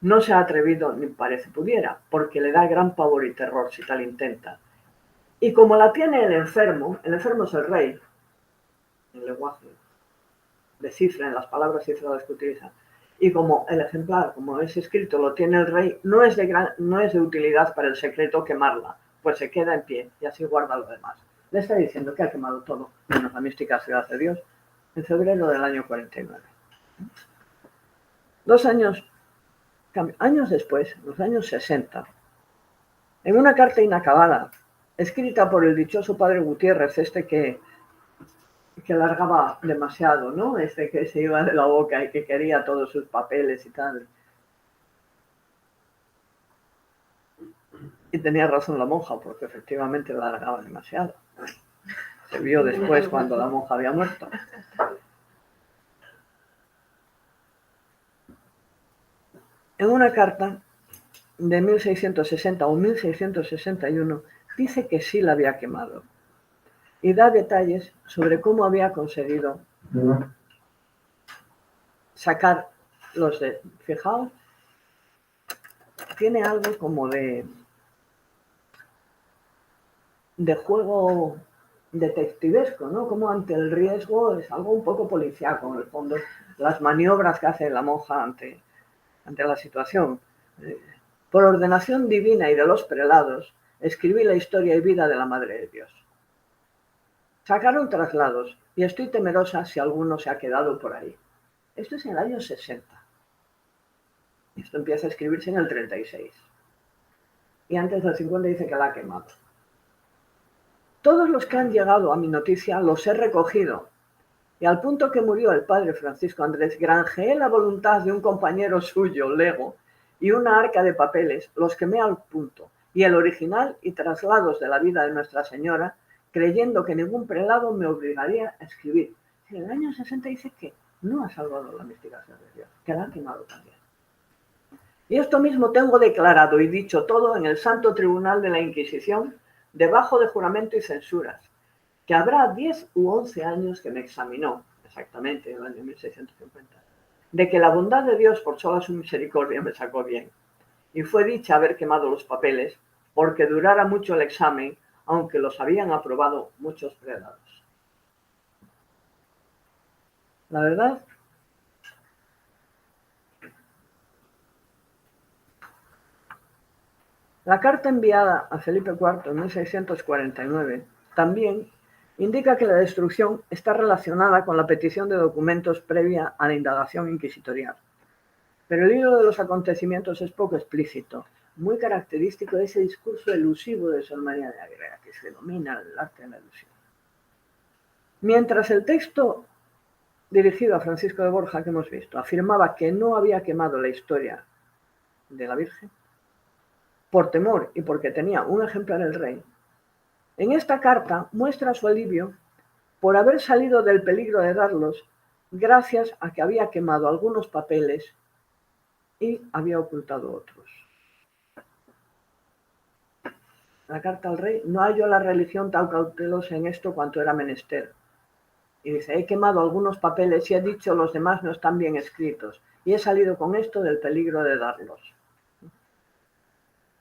no se ha atrevido ni parece pudiera, porque le da gran pavor y terror si tal intenta. Y como la tiene el enfermo es el rey, el lenguaje de cifra, en las palabras cifradas que utiliza, y como el ejemplar, como es escrito, lo tiene el rey, no es de utilidad para el secreto quemarla, pues se queda en pie y así guarda lo demás. Le está diciendo que ha quemado todo, menos la mística ciudad de Dios, en febrero del año 49. 2 años después, en los años 60, en una carta inacabada, escrita por el dichoso padre Gutiérrez, que largaba demasiado, ¿no? Que se iba de la boca y que quería todos sus papeles y tal. Y tenía razón la monja, porque efectivamente la largaba demasiado. Se vio después cuando la monja había muerto. En una carta de 1660 o 1661 dice que sí la había quemado y da detalles sobre cómo había conseguido sacar los de... Fijaos, tiene algo como de juego detectivesco, ¿no? Como ante el riesgo es algo un poco policíaco, en el fondo, las maniobras que hace la monja ante la situación. Por ordenación divina y de los prelados, escribí la historia y vida de la Madre de Dios. Sacaron traslados y estoy temerosa si alguno se ha quedado por ahí. Esto es en el año 60. Esto empieza a escribirse en el 36. Y antes del 50 dice que la ha quemado. Todos los que han llegado a mi noticia los he recogido. Y al punto que murió el padre Francisco Andrés, granjeé la voluntad de un compañero suyo, Lego, y una arca de papeles, los quemé al punto, y el original y traslados de la vida de Nuestra Señora, creyendo que ningún prelado me obligaría a escribir. En el año 60 dice que no ha salvado la investigación de Dios, que la ha quemado también. Y esto mismo tengo declarado y dicho todo en el Santo Tribunal de la Inquisición, debajo de juramento y censuras, que habrá 10 u 11 años que me examinó, exactamente en el año 1650, de que la bondad de Dios por sola su misericordia me sacó bien. Y fue dicha haber quemado los papeles, porque durara mucho el examen, aunque los habían aprobado muchos prelados. La verdad, la carta enviada a Felipe IV en 1649 también indica que la destrucción está relacionada con la petición de documentos previa a la indagación inquisitorial. Pero el hilo de los acontecimientos es poco explícito, muy característico de ese discurso elusivo de Sor María de Agreda, que se denomina el arte de la ilusión. Mientras el texto dirigido a Francisco de Borja que hemos visto afirmaba que no había quemado la historia de la Virgen, por temor y porque tenía un ejemplar el rey, en esta carta muestra su alivio por haber salido del peligro de darlos gracias a que había quemado algunos papeles y había ocultado otros. La carta al rey: no halló la religión tan cautelosa en esto cuanto era menester. Y dice: he quemado algunos papeles y he dicho los demás no están bien escritos, y he salido con esto del peligro de darlos.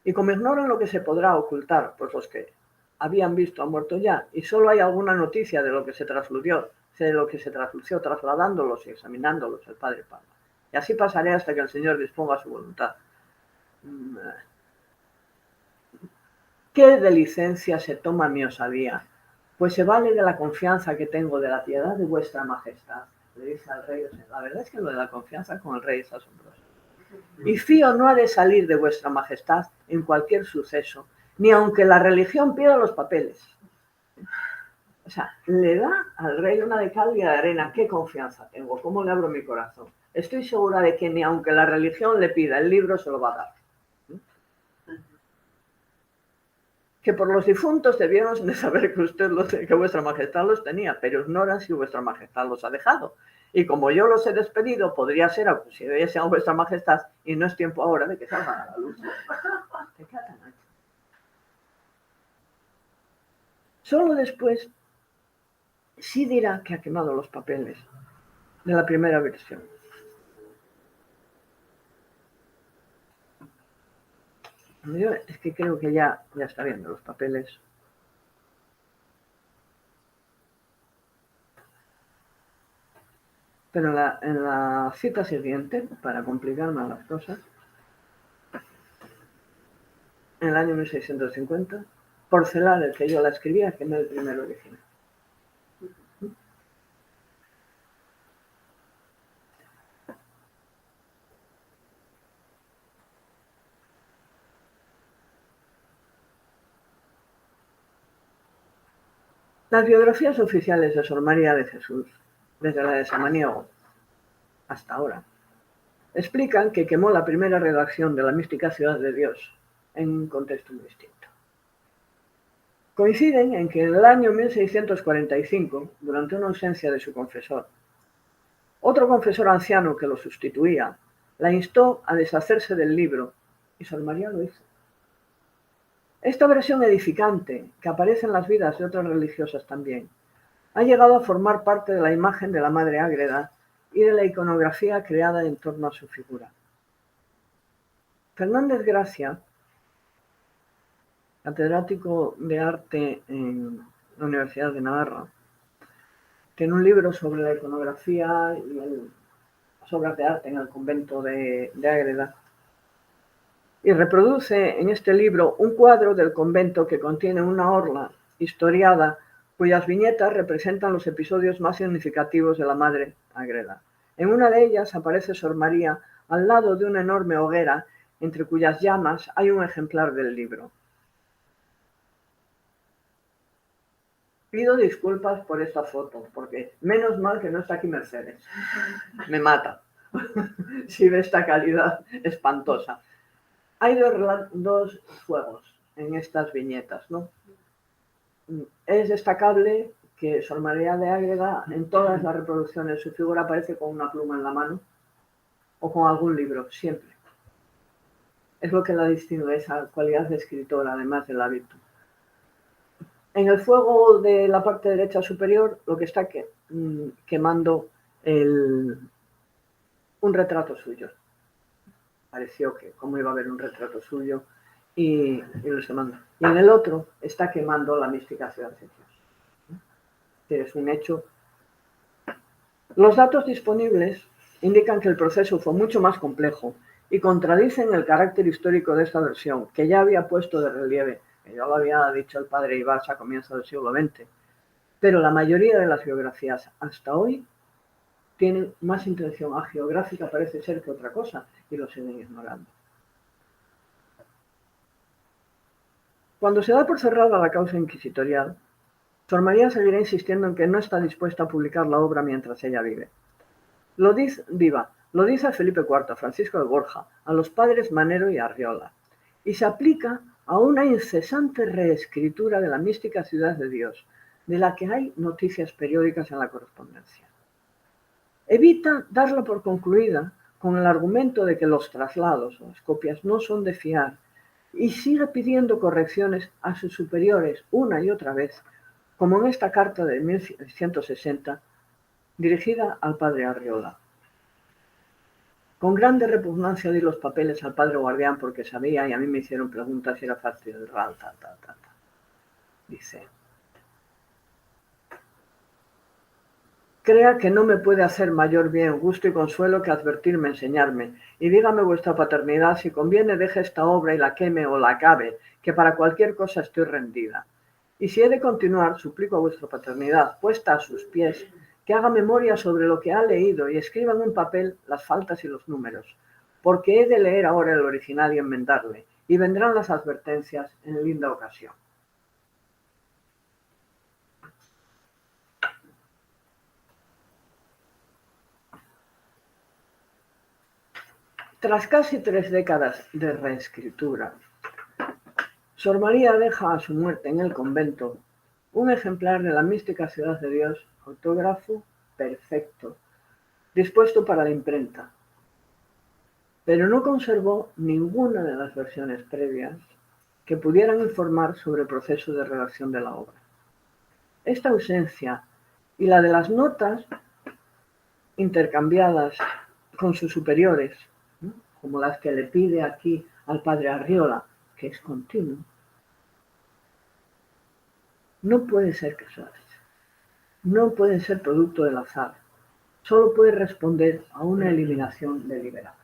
Y como ignoran lo que se podrá ocultar, pues los que habían visto han muerto ya, y solo hay alguna noticia de lo que se traslució trasladándolos y examinándolos el padre Palma. Y así pasaré hasta que el Señor disponga su voluntad. ¿Qué de licencia se toma mi osadía? Pues se vale de la confianza que tengo de la piedad de vuestra majestad. Le dice al rey: la verdad es que lo de la confianza con el rey es asombroso. Y fío no ha de salir de vuestra majestad en cualquier suceso, ni aunque la religión pida los papeles. O sea, le da al rey una de cal y de arena. ¿Qué confianza tengo? ¿Cómo le abro mi corazón? Estoy segura de que ni aunque la religión le pida el libro, se lo va a dar. Que por los difuntos debieron de saber que vuestra majestad los tenía, pero ignoran si vuestra majestad los ha dejado. Y como yo los he despedido, podría ser, aunque si hubiese a vuestra majestad, y no es tiempo ahora de que salgan a la luz. ¿Te queda tan ancho? Solo después sí dirá que ha quemado los papeles de la primera versión. Yo es que creo que ya está viendo los papeles. Pero en la cita siguiente, para complicar más las cosas, en el año 1650, Porcelar, el que yo la escribía, quemé el primer original. Las biografías oficiales de Sor María de Jesús, desde la de Samaniego hasta ahora, explican que quemó la primera redacción de la mística Ciudad de Dios en un contexto muy distinto. Coinciden en que en el año 1645, durante una ausencia de su confesor, otro confesor anciano que lo sustituía la instó a deshacerse del libro y Sor María lo hizo. Esta versión edificante, que aparece en las vidas de otras religiosas también, ha llegado a formar parte de la imagen de la Madre Ágreda y de la iconografía creada en torno a su figura. Fernández Gracia, catedrático de arte en la Universidad de Navarra, tiene un libro sobre la iconografía y las obras de arte en el convento de Ágreda, y reproduce en este libro un cuadro del convento que contiene una orla historiada cuyas viñetas representan los episodios más significativos de la Madre Ágreda. En una de ellas aparece Sor María al lado de una enorme hoguera entre cuyas llamas hay un ejemplar del libro. Pido disculpas por esta foto, porque menos mal que no está aquí Mercedes. Me mata si ve esta calidad espantosa. Hay dos fuegos en estas viñetas, ¿no? Es destacable que Sor María de Ágreda, en todas las reproducciones, su figura aparece con una pluma en la mano o con algún libro, siempre. Es lo que la distingue, esa cualidad de escritora, además del hábito. En el fuego de la parte derecha superior, lo que está quemando un retrato suyo. Pareció que cómo iba a haber un retrato suyo y lo se manda. Y en el otro está quemando la mística Ciudad de Dios. Es un hecho. Los datos disponibles indican que el proceso fue mucho más complejo y contradicen el carácter histórico de esta versión, que ya había puesto de relieve, que ya lo había dicho el padre Ibars a comienzos del siglo XX. Pero la mayoría de las biografías hasta hoy tienen más intención hagiográfica, parece ser, que otra cosa, y lo siguen ignorando. Cuando se da por cerrada la causa inquisitorial, Sor María seguirá insistiendo en que no está dispuesta a publicar la obra mientras ella vive. Lo dice a Felipe IV, a Francisco de Borja, a los padres Manero y Arriola, y se aplica a una incesante reescritura de la mística ciudad de Dios, de la que hay noticias periódicas en la correspondencia. Evita darla por concluida con el argumento de que los traslados o las copias no son de fiar y sigue pidiendo correcciones a sus superiores una y otra vez, como en esta carta de 1160 dirigida al padre Arriola. Con grande repugnancia di los papeles al padre guardián porque sabía, y a mí me hicieron preguntas si era fácil el RAL, Dice: crea que no me puede hacer mayor bien, gusto y consuelo que advertirme, enseñarme, y dígame vuestra paternidad, si conviene deje esta obra y la queme o la acabe, que para cualquier cosa estoy rendida. Y si he de continuar, suplico a vuestra paternidad, puesta a sus pies, que haga memoria sobre lo que ha leído y escriba en un papel las faltas y los números, porque he de leer ahora el original y enmendarle, y vendrán las advertencias en linda ocasión. Tras casi 3 décadas de reescritura, Sor María deja a su muerte en el convento un ejemplar de la mística ciudad de Dios, autógrafo perfecto, dispuesto para la imprenta, pero no conservó ninguna de las versiones previas que pudieran informar sobre el proceso de redacción de la obra. Esta ausencia y la de las notas intercambiadas con sus superiores, ¿no?, como las que le pide aquí al padre Arriola, que es continuo, no puede ser casual, no puede ser producto del azar, solo puede responder a una eliminación deliberada.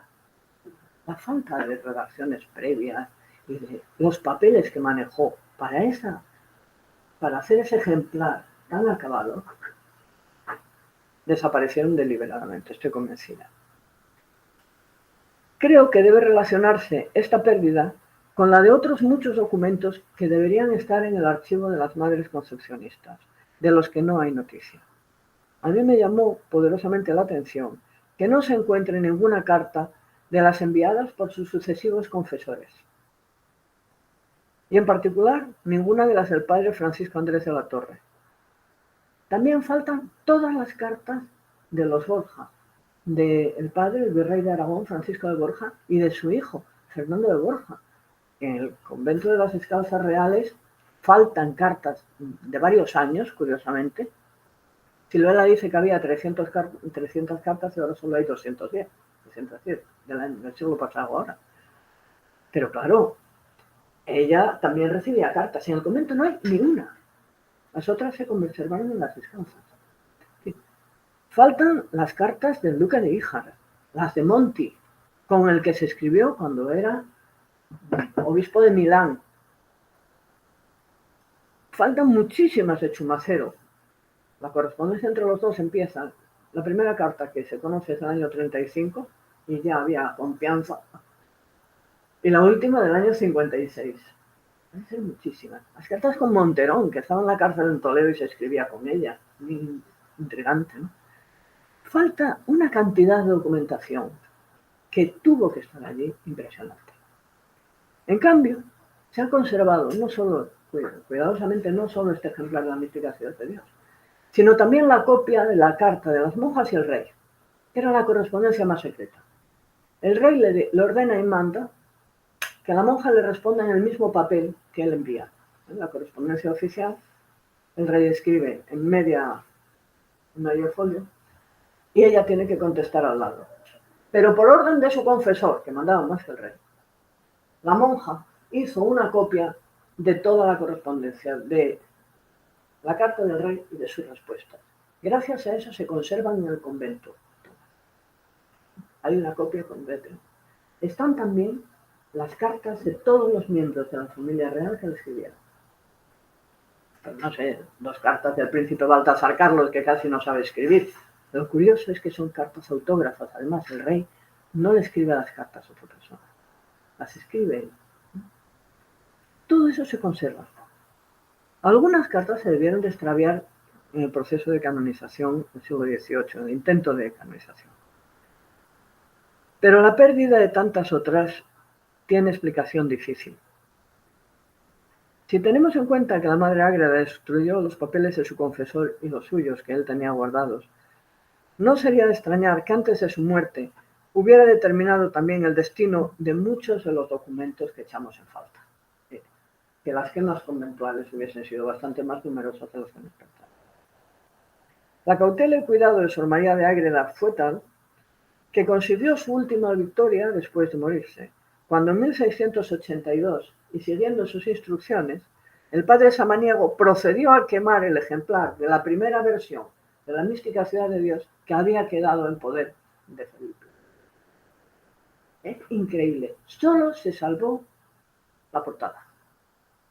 La falta de redacciones previas y de los papeles que manejó para hacer ese ejemplar tan acabado, desaparecieron deliberadamente, estoy convencida. Creo que debe relacionarse esta pérdida con la de otros muchos documentos que deberían estar en el archivo de las madres concepcionistas, de los que no hay noticia. A mí me llamó poderosamente la atención que no se encuentre ninguna carta de las enviadas por sus sucesivos confesores, y en particular ninguna de las del padre Francisco Andrés de la Torre. También faltan todas las cartas de los Borja, del padre, el virrey de Aragón, Francisco de Borja, y de su hijo, Fernando de Borja. En el convento de las Descalzas Reales faltan cartas de varios años, curiosamente. Siluela dice que había 300 cartas y ahora solo hay 210 del siglo pasado ahora. Pero claro, ella también recibía cartas. En el convento no hay ni una. Las otras se conservaron en las Descalzas. Faltan las cartas del duque de Híjar, las de Monti, con el que se escribió cuando era obispo de Milán. Faltan muchísimas de Chumacero. La correspondencia entre los dos empieza. La primera carta que se conoce es del año 35 y ya había confianza. Y la última del año 56. Deben ser muchísimas. Las cartas con Monterón, que estaba en la cárcel en Toledo y se escribía con ella. Muy intrigante, ¿no? Falta una cantidad de documentación que tuvo que estar allí impresionante. En cambio, se ha conservado no solo, cuidadosamente, no solo este ejemplar de la mística ciudad de Dios, sino también la copia de la carta de las monjas y el rey, que era la correspondencia más secreta. El rey le ordena y manda que la monja le responda en el mismo papel que él envía. En la correspondencia oficial, el rey escribe en medio folio y ella tiene que contestar al lado. Pero por orden de su confesor, que mandaba más que el rey, la monja hizo una copia de toda la correspondencia, de la carta del rey y de sus respuestas. Gracias a eso se conservan en el convento. Hay una copia completa. Están también las cartas de todos los miembros de la familia real que le escribieron. Pues no sé, 2 cartas del príncipe Baltasar Carlos, que casi no sabe escribir. Lo curioso es que son cartas autógrafas. Además, el rey no le escribe las cartas a otra persona. Las escribe él. Todo eso se conserva. Algunas cartas se debieron de extraviar en el proceso de canonización del siglo XVIII, el intento de canonización. Pero la pérdida de tantas otras tiene explicación difícil. Si tenemos en cuenta que la madre Ágreda destruyó los papeles de su confesor y los suyos que él tenía guardados, no sería de extrañar que antes de su muerte hubiera determinado también el destino de muchos de los documentos que echamos en falta. Que las gemas conventuales hubiesen sido bastante más numerosas de los que nos pensamos. La cautela y cuidado de Sor María de Ágreda fue tal que consiguió su última victoria después de morirse, cuando en 1682, y siguiendo sus instrucciones, el padre Samaniego procedió a quemar el ejemplar de la primera versión de la mística Ciudad de Dios que había quedado en poder de Felipe. Es increíble. Solo se salvó la portada.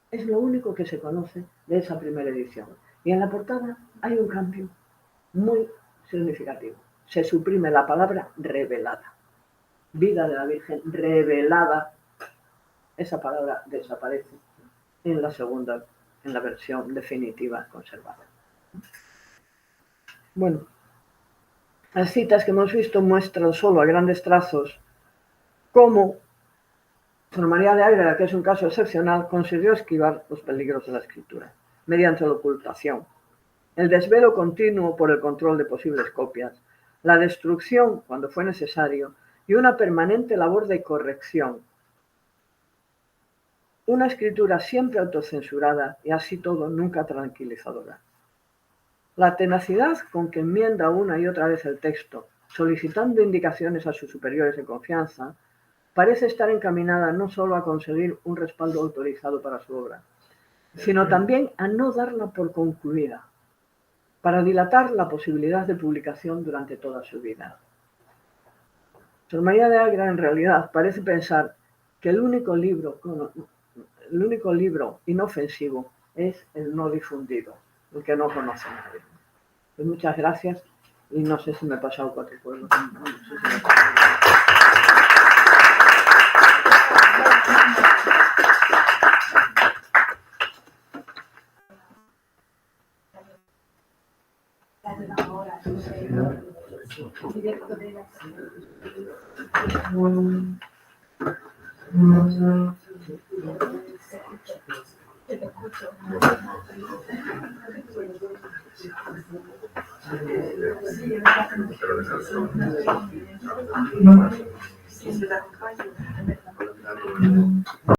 Es lo único que se conoce de esa primera edición. Y en la portada hay un cambio muy significativo. Se suprime la palabra revelada. Vida de la Virgen revelada. Esa palabra desaparece en la segunda, en la versión definitiva conservada. Bueno, las citas que hemos visto muestran solo a grandes trazos cómo Sor María de Ágreda, que es un caso excepcional, consiguió esquivar los peligros de la escritura mediante la ocultación, el desvelo continuo por el control de posibles copias, la destrucción cuando fue necesario y una permanente labor de corrección. Una escritura siempre autocensurada y así todo nunca tranquilizadora. La tenacidad con que enmienda una y otra vez el texto, solicitando indicaciones a sus superiores de confianza, parece estar encaminada no solo a conseguir un respaldo autorizado para su obra, sino también a no darla por concluida, para dilatar la posibilidad de publicación durante toda su vida. Sor María de Ágreda en realidad parece pensar que el único libro inofensivo es el no difundido, el que no conoce nadie. Pues muchas gracias y no sé si me he pasado 4 pueblos. No sé si me he pasado.